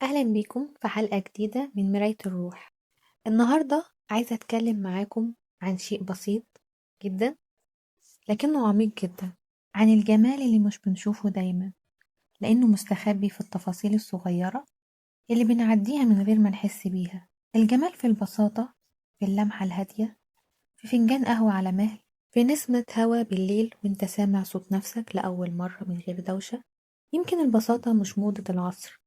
أهلا بيكم في حلقة جديدة من مراية الروح. النهاردة عايزة أتكلم معاكم عن شيء بسيط جدا لكنه عميق جدا، عن الجمال اللي مش بنشوفه دايما لأنه مستخبي في التفاصيل الصغيرة اللي بنعديها من غير ما نحس بيها. الجمال في البساطة، في اللمحة الهادية، في فنجان قهوة على مهل، في نسمة هوا بالليل وانت سامع صوت نفسك لأول مرة من غير دوشة. يمكن البساطة مش موضة العصر،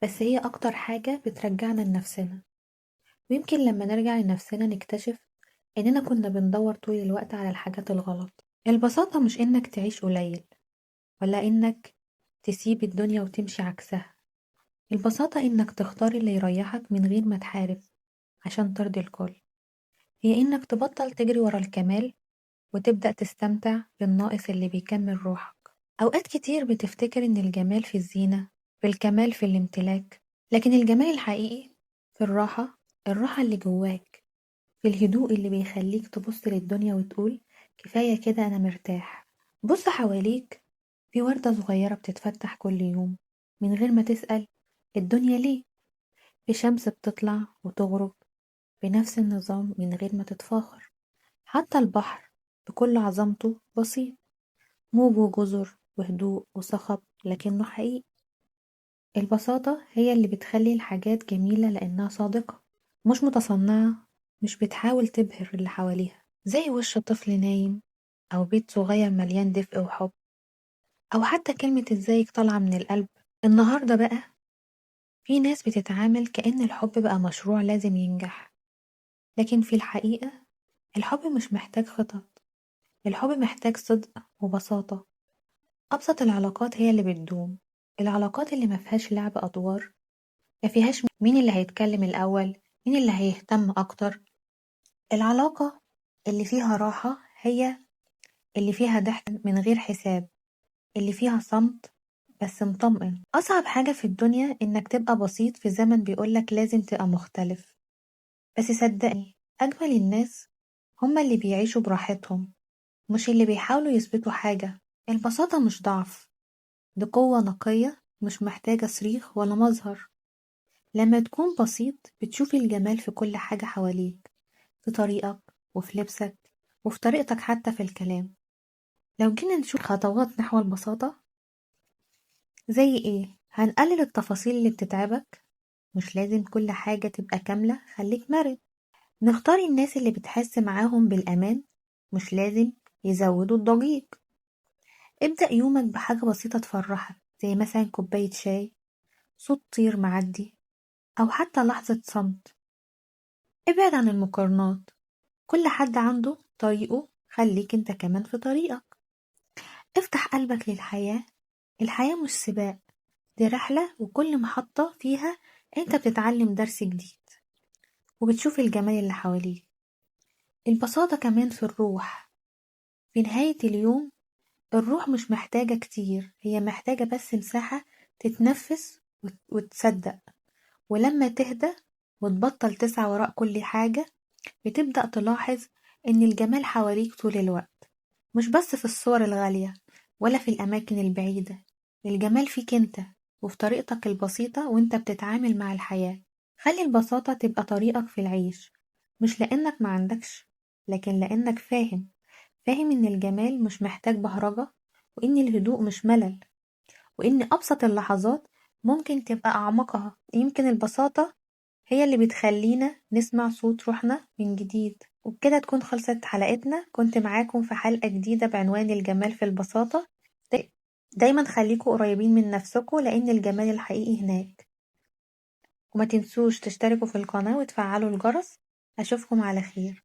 بس هي أكتر حاجة بترجعنا لنفسنا. ويمكن لما نرجع لنفسنا نكتشف إننا كنا بندور طول الوقت على الحاجات الغلط. البساطة مش إنك تعيش قليل ولا إنك تسيب الدنيا وتمشي عكسها. البساطة إنك تختار اللي يريحك من غير ما تحارب عشان ترضي الكل. هي إنك تبطل تجري ورا الكمال وتبدأ تستمتع بالناقص اللي بيكمل روحك. أوقات كتير بتفتكر إن الجمال في الزينة، في الكمال في الامتلاك، لكن الجمال الحقيقي في الراحة، الراحة اللي جواك، في الهدوء اللي بيخليك تبص للدنيا وتقول كفاية كده أنا مرتاح. بص حواليك، في وردة صغيرة بتتفتح كل يوم من غير ما تسأل الدنيا ليه. في شمس بتطلع وتغرب بنفس النظام من غير ما تتفاخر. حتى البحر بكل عظمته بسيط، موج وجزر وهدوء وصخب لكنه حقيقي. البساطة هي اللي بتخلي الحاجات جميلة لأنها صادقة، مش متصنعة، مش بتحاول تبهر اللي حواليها. زي وش طفل نايم، أو بيت صغير مليان دفء وحب، أو حتى كلمة ازيك طالعة من القلب. النهاردة بقى في ناس بتتعامل كأن الحب بقى مشروع لازم ينجح، لكن في الحقيقة الحب مش محتاج خطط. الحب محتاج صدق وبساطة. أبسط العلاقات هي اللي بتدوم، العلاقات اللي ما فيهاش لعب أدوار، ما فيهاش مين اللي هيتكلم الأول، مين اللي هيهتم أكتر. العلاقة اللي فيها راحة هي اللي فيها ضحك من غير حساب، اللي فيها صمت بس مطمئن. أصعب حاجة في الدنيا إنك تبقى بسيط في زمن بيقولك لازم تبقى مختلف. بس صدقني، أجمل الناس هما اللي بيعيشوا براحتهم، مش اللي بيحاولوا يثبتوا حاجة. البساطة مش ضعف، دي قوة نقية مش محتاجة صريخ ولا مظهر. لما تكون بسيط بتشوف الجمال في كل حاجة حواليك، في طريقك وفي لبسك وفي طريقتك حتى في الكلام. لو جينا نشوف خطوات نحو البساطة، زي ايه؟ هنقلل التفاصيل اللي بتتعبك، مش لازم كل حاجة تبقى كاملة، خليك مرن. نختار الناس اللي بتحس معاهم بالأمان، مش لازم يزودوا الضجيج. ابدأ يومك بحاجة بسيطة تفرحك، زي مثلا كوباية شاي، صوت طير معدي، أو حتى لحظة صمت. ابعد عن المقارنات، كل حد عنده طريقه، خليك انت كمان في طريقك. افتح قلبك للحياة، الحياة مش سباق، دي رحلة، وكل محطة فيها انت بتتعلم درس جديد وبتشوف الجمال اللي حواليك. البساطة كمان في الروح. في نهاية اليوم الروح مش محتاجة كتير، هي محتاجة بس مساحة تتنفس وتصدق. ولما تهدى وتبطل تسعى وراء كل حاجة، بتبدأ تلاحظ إن الجمال حواليك طول الوقت، مش بس في الصور الغالية ولا في الأماكن البعيدة. الجمال فيك انت وفي طريقتك البسيطة وانت بتتعامل مع الحياة. خلي البساطة تبقى طريقك في العيش، مش لأنك ما عندكش، لكن لأنك فاهم إن الجمال مش محتاج بهرجة، وإن الهدوء مش ملل، وإن أبسط اللحظات ممكن تبقى أعمقها. يمكن البساطة هي اللي بتخلينا نسمع صوت روحنا من جديد. وبكده تكون خلصت حلقتنا. كنت معاكم في حلقة جديدة بعنوان الجمال في البساطة. دايما خليكوا قريبين من نفسكوا لأن الجمال الحقيقي هناك. وما تنسوش تشتركوا في القناة وتفعلوا الجرس. أشوفكم على خير.